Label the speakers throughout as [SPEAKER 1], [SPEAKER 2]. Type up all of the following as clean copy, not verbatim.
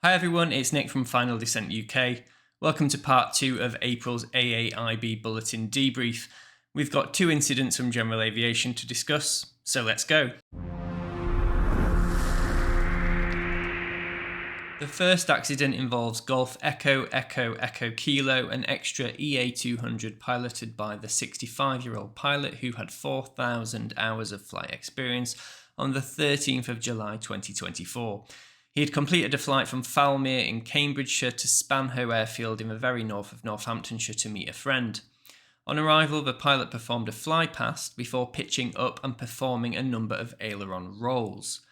[SPEAKER 1] Hi everyone, it's Nick from Final Descent UK. Welcome to part 2 of April's AAIB Bulletin Debrief. We've got 2 incidents from general aviation to discuss, so let's go. The first accident involves Golf Echo Echo Echo Kilo, an extra EA200 piloted by the 65-year-old pilot who had 4,000 hours of flight experience on the 13th of July 2024. He had completed a flight from Falmere in Cambridgeshire to Spanhoe airfield in the very north of Northamptonshire to meet a friend. On arrival, the pilot performed a fly-past before pitching up and performing a number of aileron rolls.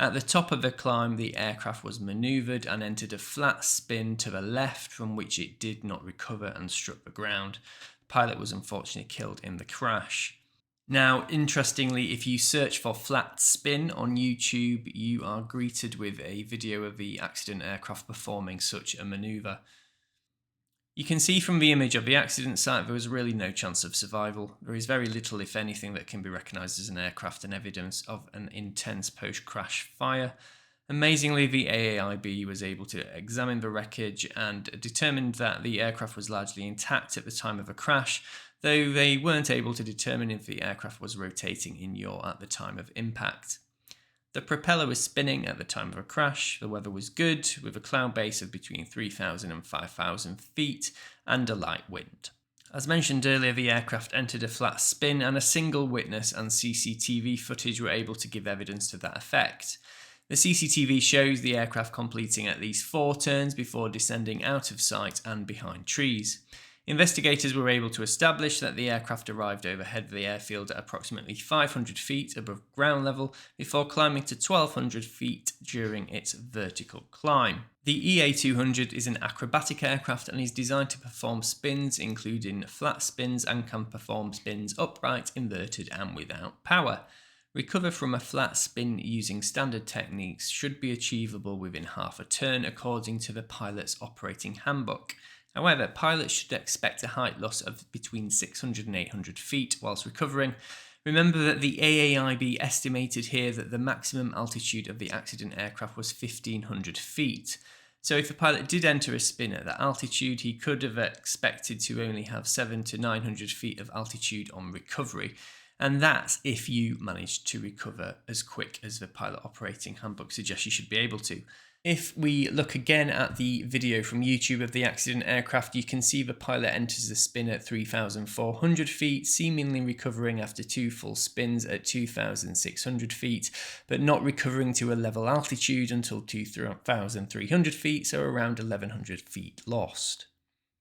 [SPEAKER 1] At the top of the climb, the aircraft was manoeuvred and entered a flat spin to the left, from which it did not recover and struck the ground. The pilot was unfortunately killed in the crash. Now, interestingly, if you search for flat spin on YouTube, you are greeted with a video of the accident aircraft performing such a manoeuvre. You can see from the image of the accident site there was really no chance of survival. There is very little, if anything, that can be recognised as an aircraft and evidence of an intense post-crash fire. Amazingly, the AAIB was able to examine the wreckage and determined that the aircraft was largely intact at the time of the crash, though they weren't able to determine if the aircraft was rotating in yaw at the time of impact. The propeller was spinning at the time of the crash, the weather was good, with a cloud base of between 3,000 and 5,000 feet, and a light wind. As mentioned earlier, the aircraft entered a flat spin, and a single witness and CCTV footage were able to give evidence to that effect. The CCTV shows the aircraft completing at least 4 turns before descending out of sight and behind trees. Investigators were able to establish that the aircraft arrived overhead of the airfield at approximately 500 feet above ground level before climbing to 1,200 feet during its vertical climb. The EA200 is an acrobatic aircraft and is designed to perform spins, including flat spins, and can perform spins upright, inverted, and without power. Recover from a flat spin using standard techniques should be achievable within half a turn, according to the pilot's operating handbook. However, pilots should expect a height loss of between 600 and 800 feet whilst recovering. Remember that the AAIB estimated here that the maximum altitude of the accident aircraft was 1,500 feet. So if the pilot did enter a spin at that altitude, he could have expected to only have 700 to 900 feet of altitude on recovery. And that's if you managed to recover as quick as the pilot operating handbook suggests you should be able to. If we look again at the video from YouTube of the accident aircraft, you can see the pilot enters the spin at 3,400 feet, seemingly recovering after 2 full spins at 2,600 feet, but not recovering to a level altitude until 2,300 feet, so around 1,100 feet lost.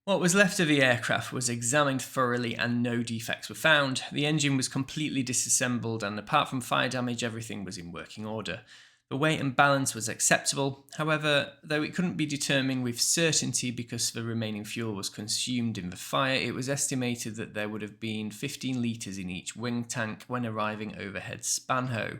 [SPEAKER 1] What was left of the aircraft was examined thoroughly and no defects were found. The engine was completely disassembled and apart from fire damage, everything was in working order. The weight and balance was acceptable, however, though it couldn't be determined with certainty because the remaining fuel was consumed in the fire, it was estimated that there would have been 15 litres in each wing tank when arriving overhead Spanhoe.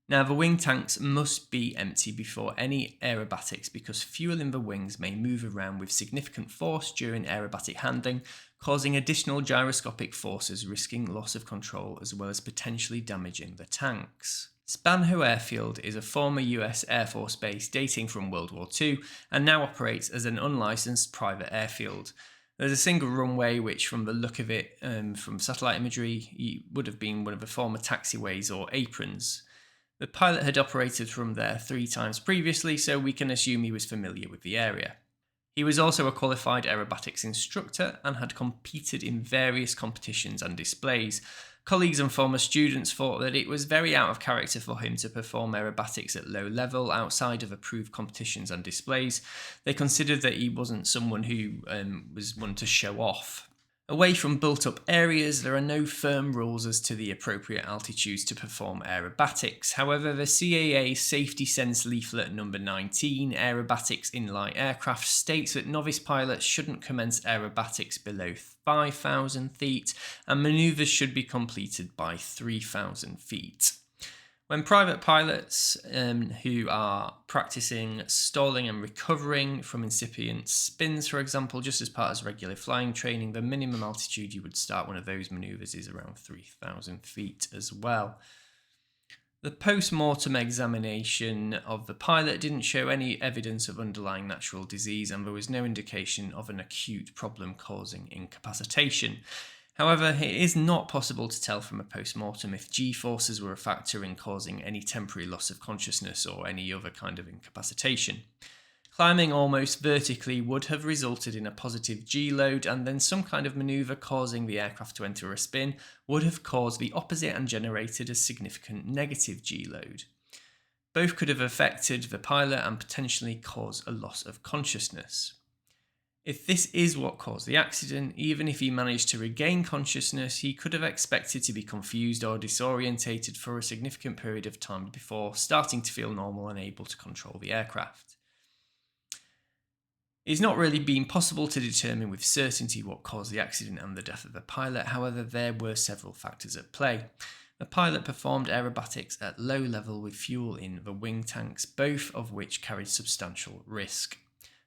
[SPEAKER 1] Now, the wing tanks must be empty before any aerobatics because fuel in the wings may move around with significant force during aerobatic handling, causing additional gyroscopic forces, risking loss of control as well as potentially damaging the tanks. Spanhoe Airfield is a former US Air Force base dating from World War II and now operates as an unlicensed private airfield. There's a single runway which, from the look of it, from satellite imagery, would have been one of the former taxiways or aprons. The pilot had operated from there 3 times previously, so we can assume he was familiar with the area. He was also a qualified aerobatics instructor and had competed in various competitions and displays. Colleagues and former students thought that it was very out of character for him to perform aerobatics at low level outside of approved competitions and displays. They considered that he wasn't someone who was one to show off. Away from built-up areas, there are no firm rules as to the appropriate altitudes to perform aerobatics. However, the CAA Safety Sense Leaflet number 19, Aerobatics in Light Aircraft, states that novice pilots shouldn't commence aerobatics below 5,000 feet, and manoeuvres should be completed by 3,000 feet. When private pilots who are practicing stalling and recovering from incipient spins, for example, just as part of regular flying training, the minimum altitude you would start one of those manoeuvres is around 3,000 feet as well. The post-mortem examination of the pilot didn't show any evidence of underlying natural disease, and there was no indication of an acute problem causing incapacitation. However, it is not possible to tell from a post-mortem if G-forces were a factor in causing any temporary loss of consciousness or any other kind of incapacitation. Climbing almost vertically would have resulted in a positive G-load, and then some kind of manoeuvre causing the aircraft to enter a spin would have caused the opposite and generated a significant negative G-load. Both could have affected the pilot and potentially caused a loss of consciousness. If this is what caused the accident, even if he managed to regain consciousness, he could have expected to be confused or disorientated for a significant period of time before starting to feel normal and able to control the aircraft. It's not really been possible to determine with certainty what caused the accident and the death of the pilot. However, there were several factors at play. The pilot performed aerobatics at low level with fuel in the wing tanks, both of which carried substantial risk.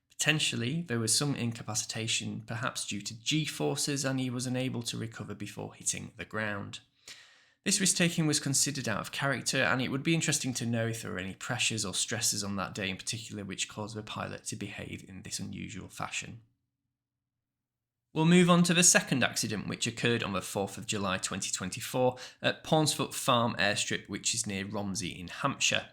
[SPEAKER 1] Potentially, there was some incapacitation, perhaps due to G-forces, and he was unable to recover before hitting the ground. This risk-taking was considered out of character, and it would be interesting to know if there were any pressures or stresses on that day in particular which caused the pilot to behave in this unusual fashion. We'll move on to the second accident, which occurred on the 4th of July 2024 at Pauncefoot Farm Airstrip, which is near Romsey in Hampshire.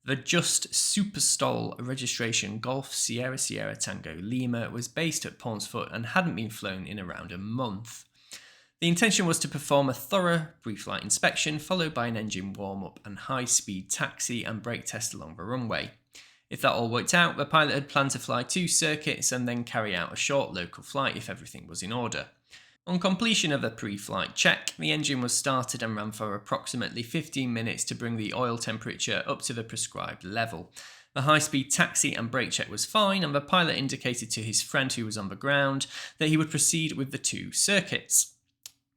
[SPEAKER 1] The Just Superstol registration Golf Sierra Sierra Tango Lima was based at Pauncefoot and hadn't been flown in around a month. The intention was to perform a thorough pre-flight inspection, followed by an engine warm-up and high-speed taxi and brake test along the runway. If that all worked out, the pilot had planned to fly 2 circuits and then carry out a short local flight if everything was in order. On completion of the pre-flight check, the engine was started and ran for approximately 15 minutes to bring the oil temperature up to the prescribed level. The high-speed taxi and brake check was fine, and the pilot indicated to his friend who was on the ground that he would proceed with the 2 circuits.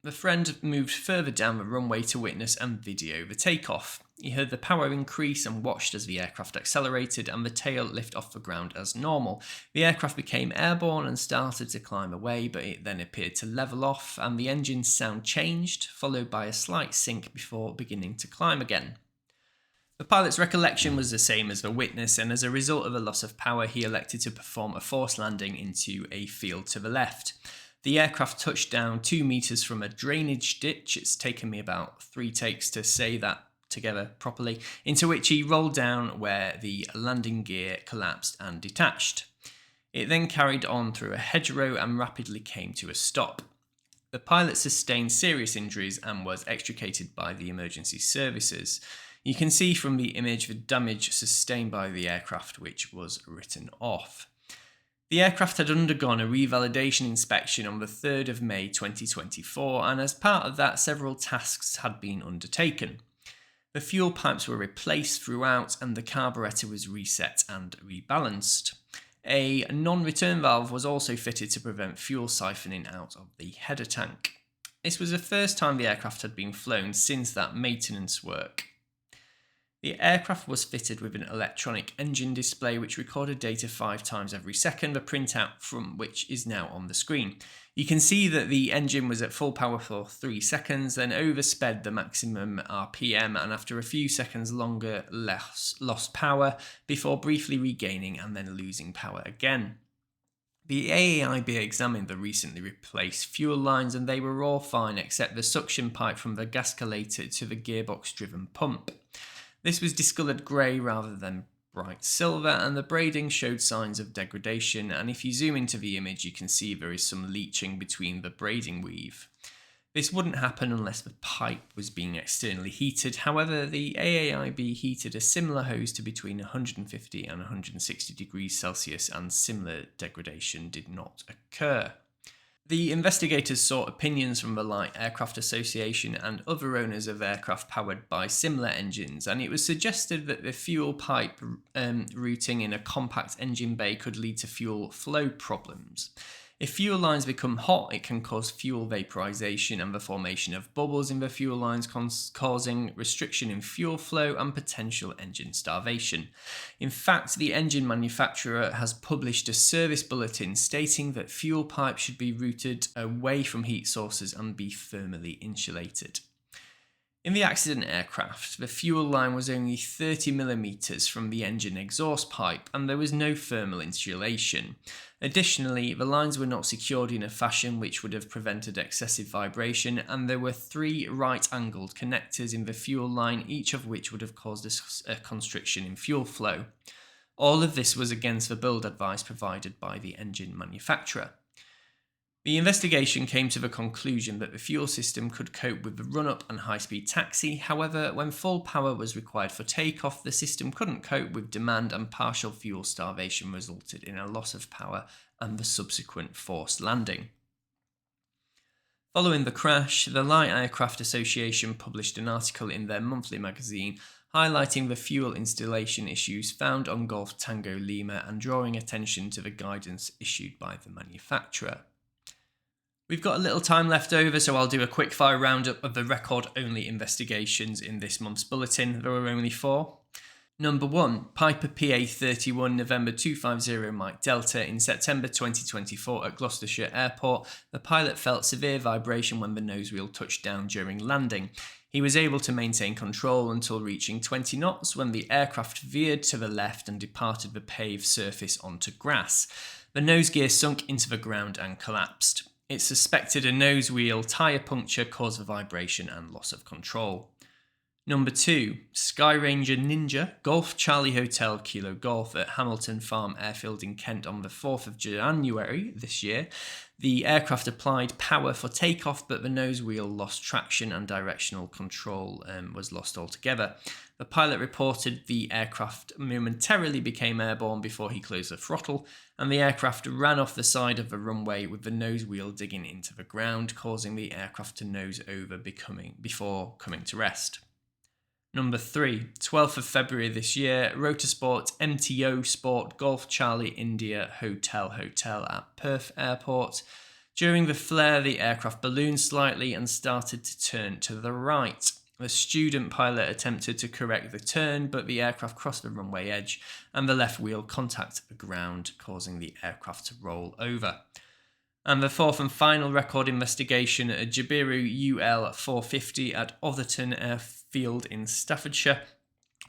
[SPEAKER 1] The friend moved further down the runway to witness and video the takeoff. He heard the power increase and watched as the aircraft accelerated and the tail lift off the ground as normal. The aircraft became airborne and started to climb away, but it then appeared to level off and the engine's sound changed, followed by a slight sink before beginning to climb again. The pilot's recollection was the same as the witness, and as a result of a loss of power, he elected to perform a forced landing into a field to the left. The aircraft touched down 2 meters from a drainage ditch, it's taken me about 3 takes to say that together properly, into which he rolled down where the landing gear collapsed and detached. It then carried on through a hedgerow and rapidly came to a stop. The pilot sustained serious injuries and was extricated by the emergency services. You can see from the image the damage sustained by the aircraft, which was written off. The aircraft had undergone a revalidation inspection on the 3rd of May 2024, and as part of that, several tasks had been undertaken. The fuel pipes were replaced throughout, and the carburetor was reset and rebalanced. A non-return valve was also fitted to prevent fuel siphoning out of the header tank. This was the first time the aircraft had been flown since that maintenance work. The aircraft was fitted with an electronic engine display which recorded data 5 times every second, the printout from which is now on the screen. You can see that the engine was at full power for 3 seconds, then oversped the maximum RPM, and after a few seconds longer lost power before briefly regaining and then losing power again. The AAIB examined the recently replaced fuel lines and they were all fine except the suction pipe from the gascolator to the gearbox driven pump. This was discoloured grey rather than bright silver, and the braiding showed signs of degradation, and if you zoom into the image you can see there is some leaching between the braiding weave. This wouldn't happen unless the pipe was being externally heated. However, the AAIB heated a similar hose to between 150 and 160 degrees Celsius and similar degradation did not occur. The investigators sought opinions from the Light Aircraft Association and other owners of aircraft powered by similar engines, and it was suggested that the fuel pipe routing in a compact engine bay could lead to fuel flow problems. If fuel lines become hot, it can cause fuel vaporization and the formation of bubbles in the fuel lines, causing restriction in fuel flow and potential engine starvation. In fact, the engine manufacturer has published a service bulletin stating that fuel pipes should be routed away from heat sources and be thermally insulated. In the accident aircraft, the fuel line was only 30mm from the engine exhaust pipe and there was no thermal insulation. Additionally, the lines were not secured in a fashion which would have prevented excessive vibration, and there were 3 right-angled connectors in the fuel line, each of which would have caused a constriction in fuel flow. All of this was against the build advice provided by the engine manufacturer. The investigation came to the conclusion that the fuel system could cope with the run-up and high-speed taxi. However, when full power was required for takeoff, the system couldn't cope with demand and partial fuel starvation resulted in a loss of power and the subsequent forced landing. Following the crash, the Light Aircraft Association published an article in their monthly magazine highlighting the fuel installation issues found on Golf Tango Lima and drawing attention to the guidance issued by the manufacturer. We've got a little time left over, so I'll do a quick-fire roundup of the record-only investigations in this month's bulletin. There were only 4. Number 1, Piper PA31 November 250 Mike Delta. In September 2024 at Gloucestershire Airport, the pilot felt severe vibration when the nose wheel touched down during landing. He was able to maintain control until reaching 20 knots when the aircraft veered to the left and departed the paved surface onto grass. The nose gear sunk into the ground and collapsed. It's suspected a nose wheel tyre puncture caused the vibration and loss of control. Number 2, Sky Ranger Ninja, Golf Charlie Hotel Kilo Golf at Hamilton Farm Airfield in Kent on the 4th of January this year. The aircraft applied power for takeoff, but the nose wheel lost traction and directional control was lost altogether. The pilot reported the aircraft momentarily became airborne before he closed the throttle, and the aircraft ran off the side of the runway with the nose wheel digging into the ground, causing the aircraft to nose over before coming to rest. Number 3, 12th of February this year, Rotorsport MTO Sport Golf Charlie India Hotel at Perth Airport. During the flare, the aircraft ballooned slightly and started to turn to the right. The student pilot attempted to correct the turn, but the aircraft crossed the runway edge and the left wheel contacted the ground, causing the aircraft to roll over. And the 4th and final record investigation at Jabiru UL 450 at Otherton Airfield in Staffordshire.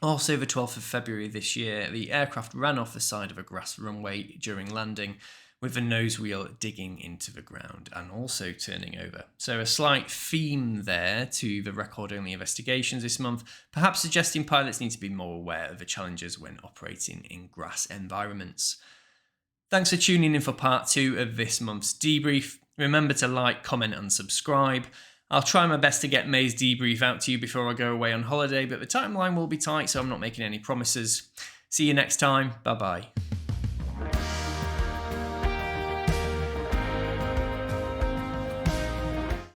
[SPEAKER 1] Also the 12th of February this year, the aircraft ran off the side of a grass runway during landing, with the nose wheel digging into the ground and also turning over. So a slight theme there to the record-only investigations this month, perhaps suggesting pilots need to be more aware of the challenges when operating in grass environments. Thanks for tuning in for part 2 of this month's debrief. Remember to like, comment and subscribe. I'll try my best to get May's debrief out to you before I go away on holiday, but the timeline will be tight, so I'm not making any promises. See you next time. Bye-bye.